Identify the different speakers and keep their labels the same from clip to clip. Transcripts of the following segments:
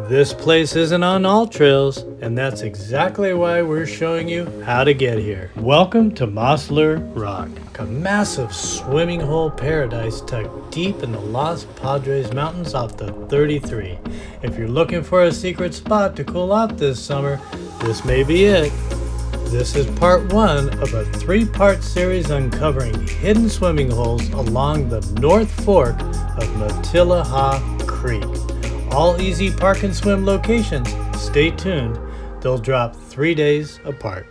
Speaker 1: This place isn't on all trails, and that's exactly why we're showing you how to get here. Welcome to Mosler Rock, a massive swimming hole paradise tucked deep in the Los Padres Mountains off the 33. If you're looking for a secret spot to cool off this summer, this may be it. This is part one of a three-part series uncovering hidden swimming holes along the North Fork of Matilija Creek. All easy park and swim locations. Stay tuned. They'll drop 3 days apart.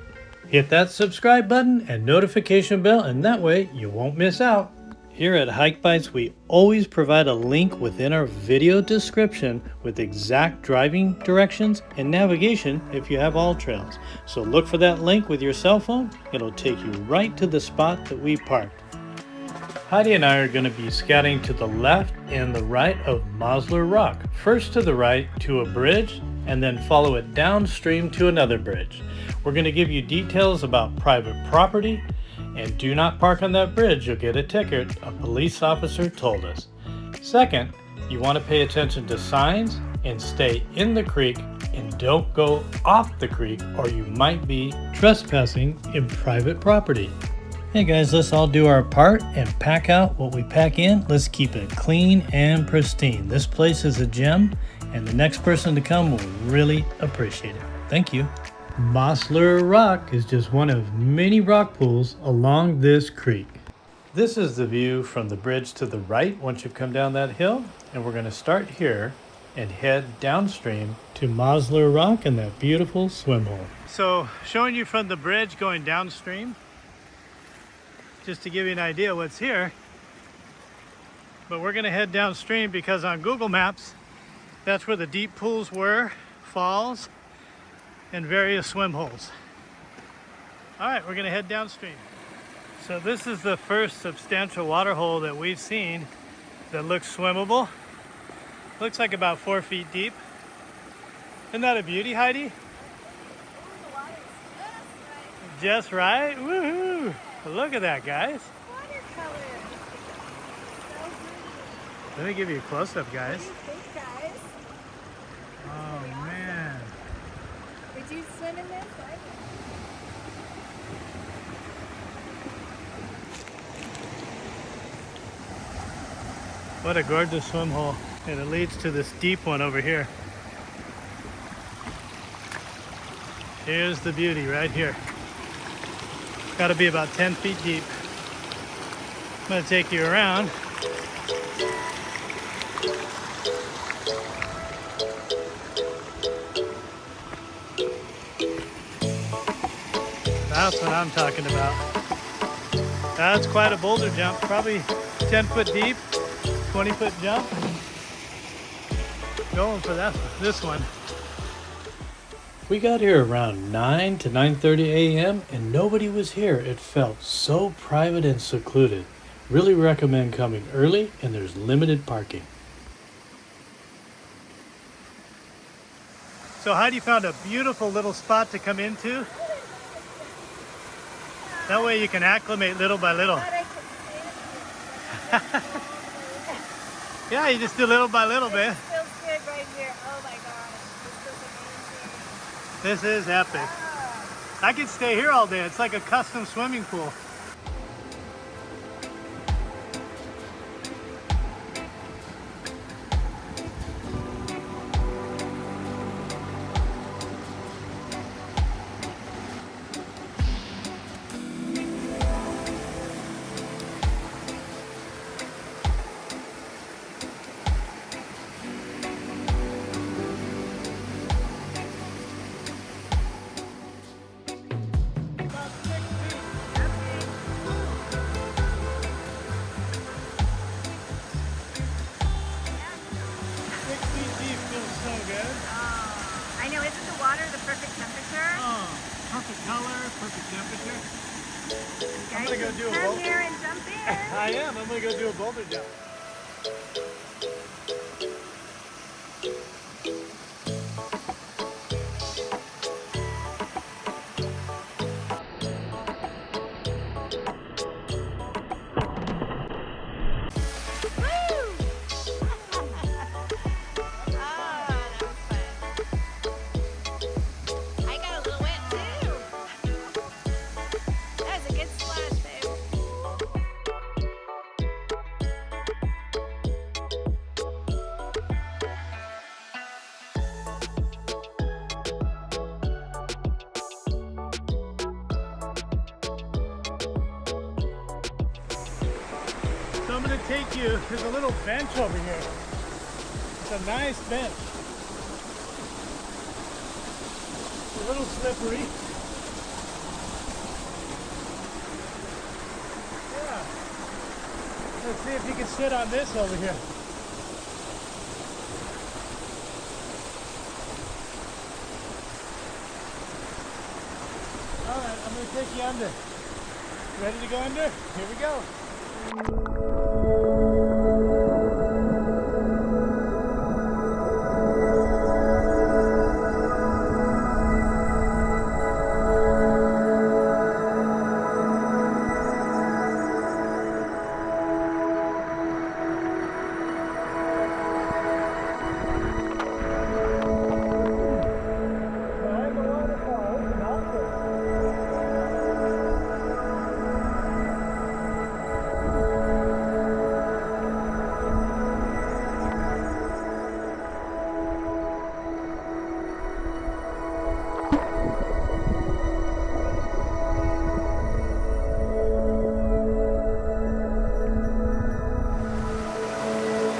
Speaker 1: Hit that subscribe button and notification bell, and that way you won't miss out. Here at Hikebytes, we always provide a link within our video description with exact driving directions and navigation if you have all trails. So look for that link with your cell phone. It'll take you right to the spot that we parked. Heidi and I are going to be scouting to the left and the right of Mosler Rock. First to the right to a bridge, and then follow it downstream to another bridge. We're going to give you details about private property, and do not park on that bridge, you'll get a ticket, a police officer told us. Second, you want to pay attention to signs and stay in the creek, and don't go off the creek or you might be trespassing in private property. Hey guys, let's all do our part and pack out what we pack in. Let's keep it clean and pristine. This place is a gem, and the next person to come will really appreciate it. Thank you. Mosler Rock is just one of many rock pools along this creek. This is the view from the bridge to the right once you've come down that hill, and we're going to start here and head downstream to Mosler Rock and that beautiful swim hole. So showing you from the bridge going downstream, just to give you an idea what's here. But we're gonna head downstream because on Google Maps, that's where the deep pools were, falls, and various swim holes. All right, we're gonna head downstream. So this is the first substantial water hole that we've seen that looks swimmable. Looks like about 4 feet deep. Isn't that a beauty, Heidi?
Speaker 2: The water's
Speaker 1: Just right, woohoo! Look at that, guys.
Speaker 2: watercolor. So pretty.
Speaker 1: Let me give you a close-up, guys.
Speaker 2: What do you think, guys?
Speaker 1: Oh, man.
Speaker 2: Did you swim in this?
Speaker 1: What a gorgeous swim hole. And it leads to this deep one over here. Here's the beauty right here. Got to be about 10 feet deep. I'm going to take you around. That's what I'm talking about. That's quite a boulder jump, probably 10 foot deep, 20 foot jump. Going for this one. We got here around 9 to 9:30 a.m. and nobody was here. It felt so private and secluded. Really recommend coming early, and there's limited parking. So Heidi found a beautiful little spot to come into. That way you can acclimate little by little. Yeah, you just do little by little, man.
Speaker 2: It feels good right here. Oh my gosh. This feels amazing.
Speaker 1: This is epic. I could stay here all day. It's like a custom swimming pool.
Speaker 2: I know, isn't the water the perfect temperature?
Speaker 1: Oh, perfect color, perfect temperature. I'm
Speaker 2: Guys,
Speaker 1: gonna go do a
Speaker 2: come
Speaker 1: boulder.
Speaker 2: here and jump in.
Speaker 1: I am. I'm gonna go do a boulder jump.
Speaker 2: Woo! Ah, that was fun.
Speaker 1: take you, there's a little bench over here. It's a nice bench. It's a little slippery. Yeah. Let's see if you can sit on this over here. All right, I'm going to take you under. Ready to go under? Here we go.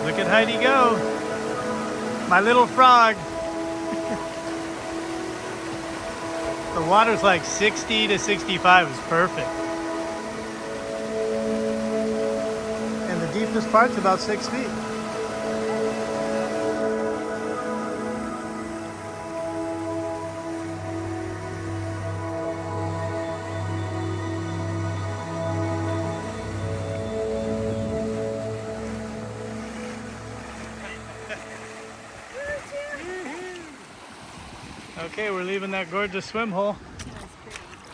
Speaker 1: Look at Heidi go, my little frog. The water's like 60 to 65, it's perfect. And the deepest part's about 6 feet. Okay, we're leaving that gorgeous swim hole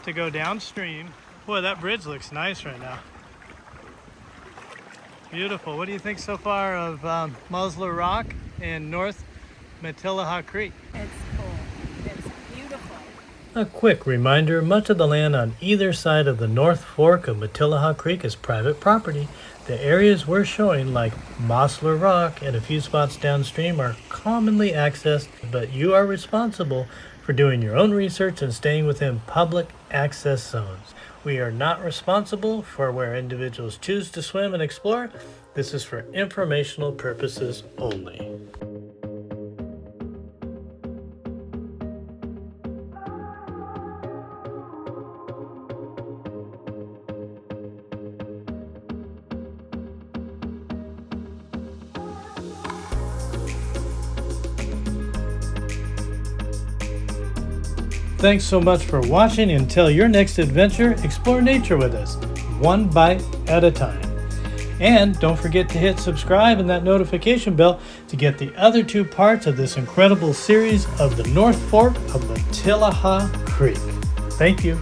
Speaker 1: to go downstream. Boy, that bridge looks nice right now. Beautiful. What do you think so far of Mosler Rock and North Matilija Creek?
Speaker 2: It's cool. It's beautiful.
Speaker 1: A quick reminder, much of the land on either side of the North Fork of Matilija Creek is private property. The areas we're showing, like Mosler Rock and a few spots downstream, are commonly accessed, but you are responsible for doing your own research and staying within public access zones. We are not responsible for where individuals choose to swim and explore. This is for informational purposes only. Thanks so much for watching. Until your next adventure, explore nature with us, one bite at a time. And don't forget to hit subscribe and that notification bell to get the other 2 parts of this incredible series of the North Fork of Matilija Creek. Thank you.